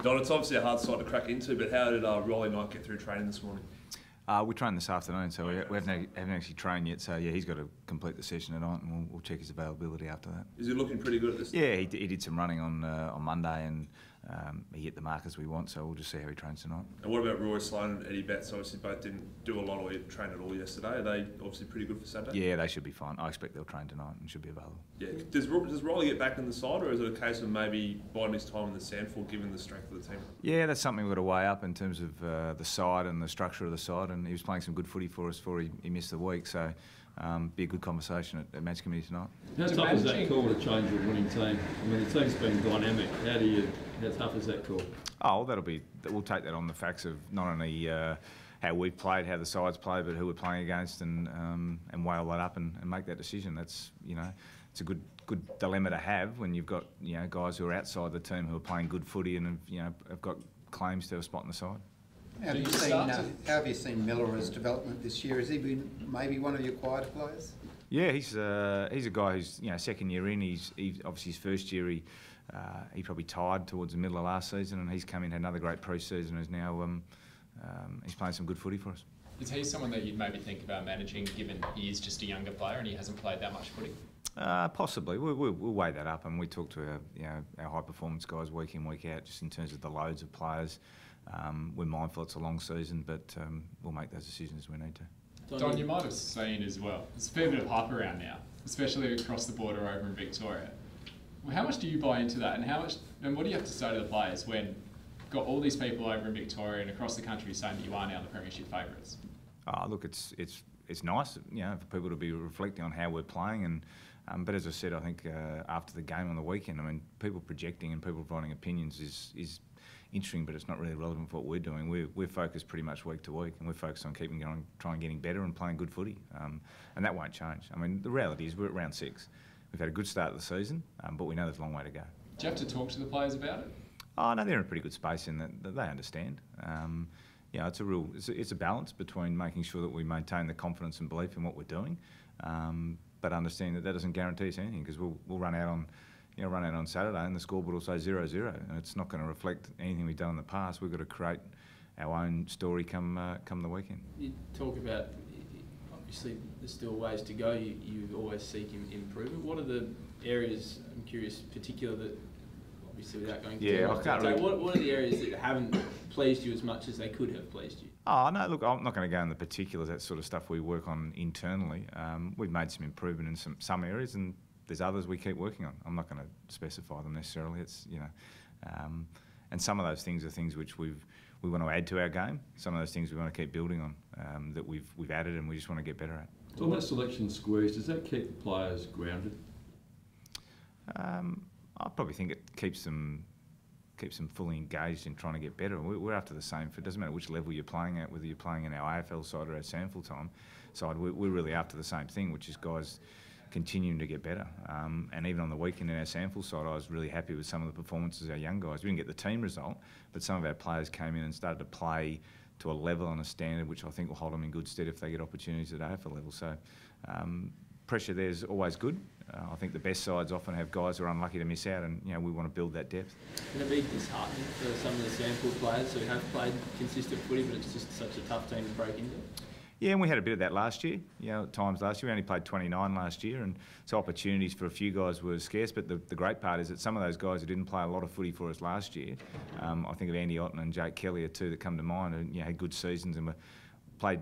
Don, it's obviously a hard side to crack into, but how did Rolly Knight get through training this morning? We trained this afternoon, so we haven't actually trained yet. So yeah, he's got to complete the session tonight, and we'll check his availability after that. Is he looking pretty good at this? Yeah, he did some running on Monday, and he hit the markers we want. So we'll just see how he trains tonight. And what about Roy Sloan and Eddie Betts? Obviously, both didn't do a lot or train at all yesterday. Are they obviously pretty good for Saturday? Yeah, they should be fine. I expect they'll train tonight and should be available. Yeah. Does Rolly get back in the side, or is it a case of maybe biding his time in the Sandford, given the strength of the team? Yeah, that's something we've got to weigh up in terms of the side and the structure of the side. And he was playing some good footy for us before he missed the week. So be a good conversation at match committee tonight. How tough is that call to change your winning team? I mean, the team's been dynamic. How tough is that call? Oh, we'll take that on the facts of not only how we've played, how the sides play, but who we're playing against, and weigh all that up and make that decision. That's, it's a good dilemma to have when you've got guys who are outside the team who are playing good footy and have got claims to have a spot in the side. How have you seen Miller's development this year? Has he been maybe one of your quieter players? Yeah, he's a guy who's second year in. He's obviously his first year he probably tired towards the middle of last season, and he's come in, had another great pre-season, and is now he's playing some good footy for us. Is he someone that you'd maybe think about managing, given he is just a younger player and he hasn't played that much footy? Possibly. We'll weigh that up, and we talk to our high performance guys week in, week out, just in terms of the loads of players. We're mindful it's a long season, but we'll make those decisions as we need to. Don, you might have seen as well, there's a fair bit of hype around now, especially across the border over in Victoria. Well, how much do you buy into that, and what do you have to say to the players when you've got all these people over in Victoria and across the country saying that you are now the premiership favourites? Look, it's nice, for people to be reflecting on how we're playing, and but as I said, I think after the game on the weekend, I mean, people projecting and people providing opinions is interesting, but it's not really relevant for what we're doing. We're focused pretty much week to week, and we're focused on keeping going, trying getting better and playing good footy, and that won't change. I mean, the reality is we're at round 6. We've had a good start of the season, but we know there's a long way to go. Do you have to talk to the players about it? Oh no, they're in a pretty good space in that they understand. It's a balance between making sure that we maintain the confidence and belief in what we're doing, but understanding that doesn't guarantee us anything, because we'll run out on Saturday and the scoreboard will say 0-0, and it's not going to reflect anything we've done in the past. We've got to create our own story come the weekend. You talk about, obviously there's still ways to go. You always seek improvement. What are the areas, I'm curious, particular that, obviously without going to what are the areas that haven't pleased you as much as they could have pleased you? Oh no, look, I'm not going to go in the particulars. That sort of stuff we work on internally. We've made some improvement in some areas, and there's others we keep working on. I'm not going to specify them necessarily. It's and some of those things are things which we want to add to our game. Some of those things we want to keep building on that we've added, and we just want to get better at. So on that selection squeeze, does that keep the players grounded? I probably think it keeps them fully engaged in trying to get better. We're after the same. It doesn't matter which level you're playing at, whether you're playing in our AFL side or our Sandford side. We're really after the same thing, which is guys continuing to get better. And even on the weekend in our Sandford side, I was really happy with some of the performances of our young guys. We didn't get the team result, but some of our players came in and started to play to a level and a standard which I think will hold them in good stead if they get opportunities at AFL level. So pressure there is always good. I think the best sides often have guys who are unlucky to miss out, and we want to build that depth. Can it be disheartening for some of the Sandford players who have played consistent footy, but it's just such a tough team to break into? Yeah, and we had a bit of that last year. At times last year, we only played 29 last year, and so opportunities for a few guys were scarce. But the great part is that some of those guys who didn't play a lot of footy for us last year, I think of Andy Otten and Jake Kelly are two that come to mind, and had good seasons and were played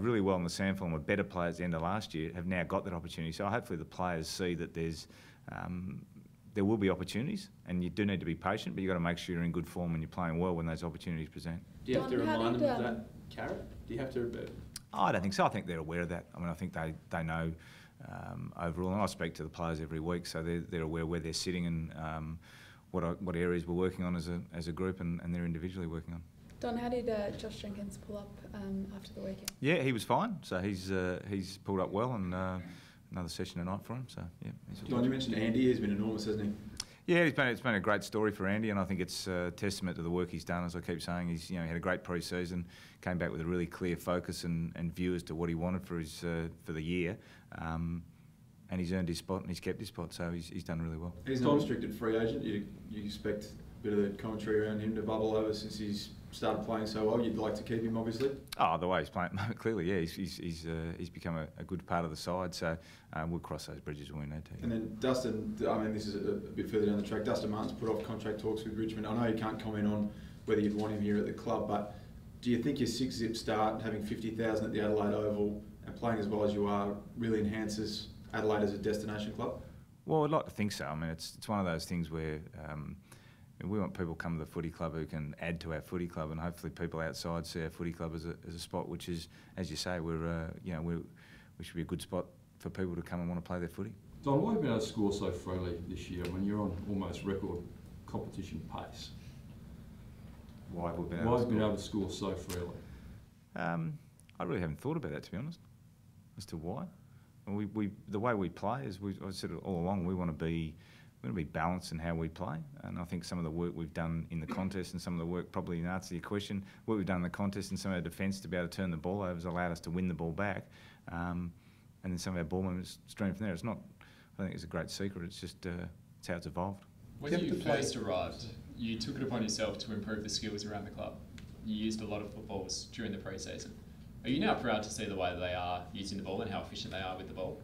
really well in the SANFL and were better players at the end of last year, have now got that opportunity. So hopefully the players see that there will be opportunities, and you do need to be patient, but you've got to make sure you're in good form and you're playing well when those opportunities present. Do you have to remind them of that carrot? Do you have to? I don't think so. I think they're aware of that. I mean, I think they know overall, and I speak to the players every week, so they're aware where they're sitting and what areas we're working on as a group, and they're individually working on. Don, how did Josh Jenkins pull up after the weekend? Yeah, he was fine. So he's pulled up well, and another session tonight for him. So yeah. Don, you mentioned Andy. He's been enormous, hasn't he? Yeah, it's been a great story for Andy, and I think it's a testament to the work he's done. As I keep saying, he's he had a great pre-season, came back with a really clear focus and view as to what he wanted for the year, and he's earned his spot and he's kept his spot. So he's done really well. He's not a restricted free agent. You expect bit of the commentary around him to bubble over since he's started playing so well. You'd like to keep him, obviously. Oh, the way he's playing, clearly, yeah, he's become a good part of the side. So we'll cross those bridges when we need to. And then Dustin, I mean, this is a bit further down the track. Dustin Martin's put off contract talks with Richmond. I know you can't comment on whether you'd want him here at the club, but do you think your 6-zip start, having 50,000 at the Adelaide Oval and playing as well as you are, really enhances Adelaide as a destination club? Well, I'd like to think so. I mean, it's one of those things where we want people to come to the footy club who can add to our footy club, and hopefully people outside see our footy club as a spot which is, as you say, we should be a good spot for people to come and want to play their footy. Don, why have you been able to score so freely this year when you're on almost record competition pace? Why have we been able to score so freely? I really haven't thought about that, to be honest, as to why. The way we play is, I've said it all along, we want to be balanced in how we play, and I think some of the work we've done in the contest and some of the work, probably in answer to your question, what we've done in the contest and some of our defence to be able to turn the ball over has allowed us to win the ball back, and then some of our ball movements stream from there. It's not, I think it's a great secret, it's just it's how it's evolved. When you first arrived, you took it upon yourself to improve the skills around the club. You used a lot of footballs during the pre-season. Are you now proud to see the way that they are using the ball and how efficient they are with the ball?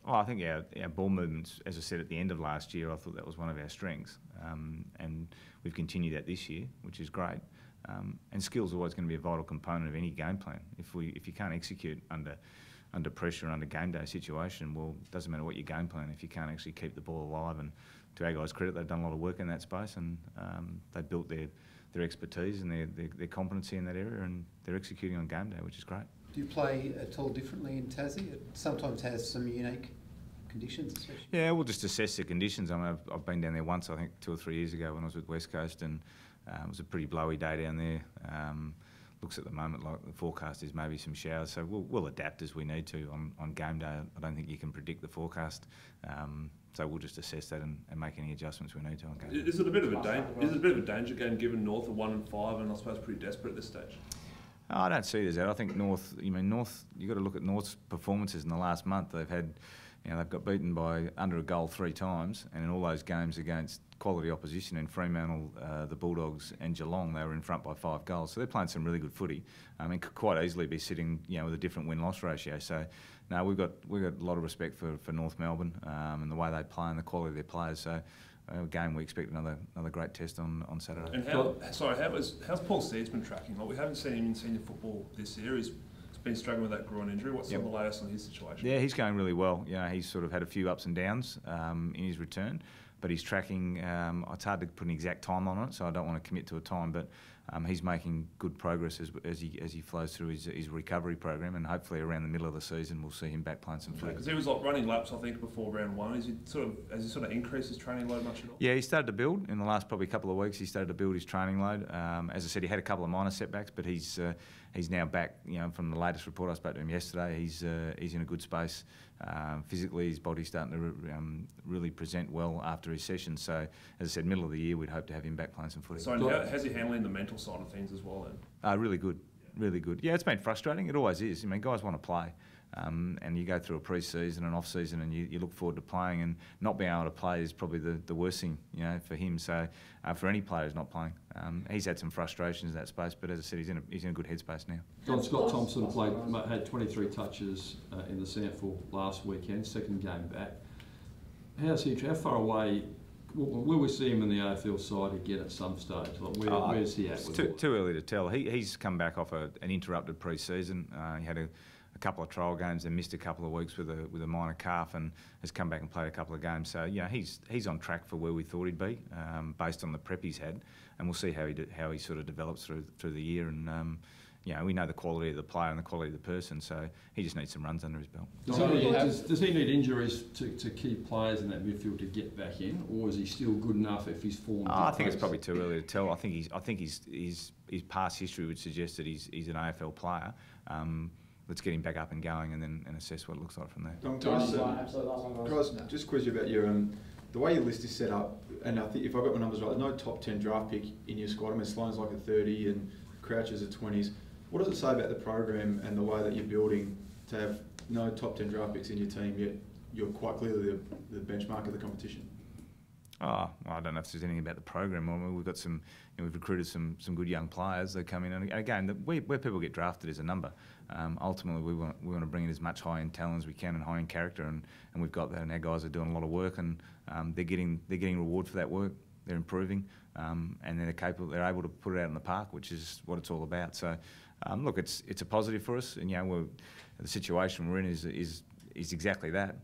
Oh, I think our ball movements, as I said at the end of last year, I thought that was one of our strengths, and we've continued that this year, which is great. And skills are always going to be a vital component of any game plan. If you can't execute under pressure, under game day situation, well, it doesn't matter what your game plan if you can't actually keep the ball alive. And to our guys' credit, they've done a lot of work in that space, and they've built their expertise and their competency in that area, and they're executing on game day, which is great. Do you play at all differently in Tassie? It sometimes has some unique conditions, especially. Yeah, we'll just assess the conditions. I mean, I've been down there once, I think 2 or 3 years ago when I was with West Coast, and it was a pretty blowy day down there. Looks at the moment like the forecast is maybe some showers, so we'll adapt as we need to on game day. I don't think you can predict the forecast, so we'll just assess that and make any adjustments we need to on game day. Is it a bit of a danger game given North are 1-5 and I suppose pretty desperate at this stage? I don't see it as that. I think North, you've got to look at North's performances in the last month. They've got beaten by under a goal 3 times, and in all those games against quality opposition in Fremantle, the Bulldogs and Geelong, they were in front by 5 goals. So they're playing some really good footy. I mean, could quite easily be sitting, with a different win-loss ratio. So, no, we've got a lot of respect for North Melbourne and the way they play and the quality of their players. So, again, we expect another great test on Saturday. And how's Paul Seedsman tracking? Like, we haven't seen him in senior football this year. He's been struggling with that groin injury. What's the latest on his situation? Yeah, he's going really well. He's sort of had a few ups and downs in his return, but he's tracking. It's hard to put an exact time on it, so I don't want to commit to a time, but he's making good progress as he flows through his recovery program, and hopefully around the middle of the season we'll see him back playing some footy. Because he was like running laps, I think, before round 1. Has he sort of increased his training load much at all? Yeah, he started to build in the last probably couple of weeks. He started to build his training load. As I said, he had a couple of minor setbacks, but he's now back. From the latest report I spoke to him yesterday, he's in a good space. Physically, his body's starting to really present well after his session. So, as I said, middle of the year, we'd hope to have him back playing some footy. So, how's he handling the mental side of things as well then? Really good, really good. Yeah, it's been frustrating. It always is. I mean, guys want to play, and you go through a pre-season and off-season, and you look forward to playing, and not being able to play is probably the worst thing, for him. So, for any player who's not playing, he's had some frustrations in that space, but as I said, he's in a good headspace now. Don, Scott Thompson had 23 touches in the SANFL last weekend, second game back. How far away? Will we see him in the AFL side again at some stage? Like where's he at? It's too early to tell. He's come back off an interrupted pre-season. He had a couple of trial games and missed a couple of weeks with a minor calf, and has come back and played a couple of games. So he's on track for where we thought he'd be, based on the prep he's had, and we'll see how he sort of develops through the year. And we know the quality of the player and the quality of the person, so he just needs some runs under his belt. Does he need injuries to keep players in that midfield to get back in, or is he still good enough if he's formed? I think it's probably too early to tell. I think his past history would suggest that he's an AFL player. Let's get him back up and going, and assess what it looks like from there. Guys, just quiz you about your the way your list is set up, and I think if I got my numbers right, there's no top 10 draft pick in your squad. I mean, Sloan's like a 30 and Crouch is a 20s. What does it say about the program and the way that you're building to have no top 10 draft picks in your team, yet you're quite clearly the benchmark of the competition? Oh, well, I don't know if there's anything about the program. I mean, we've got some, we've recruited some good young players. They come in, and again, where people get drafted is a number. Ultimately, we want to bring in as much high-end talent as we can and high-end character, and we've got that. And our guys are doing a lot of work, and they're getting reward for that work. They're improving, and they're capable. They're able to put it out in the park, which is what it's all about. So, look, it's a positive for us, and the situation we're in is exactly that.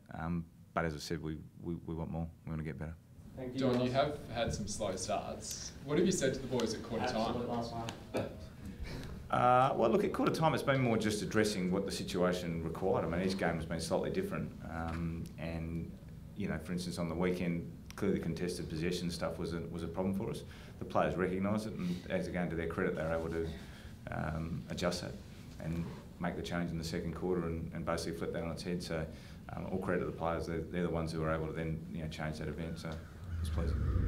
But as I said, we want more. We want to get better. Don, you have had some slow starts. What have you said to the boys at quarter time? Well, look, at quarter time, it's been more just addressing what the situation required. I mean, each game has been slightly different. And, for instance, on the weekend, clearly contested possession stuff was a problem for us. The players recognised it, and as again, to their credit, they were able to adjust that and make the change in the second quarter and basically flip that on its head. So all credit to the players. They're the ones who were able to then change that event. So it's pleasing.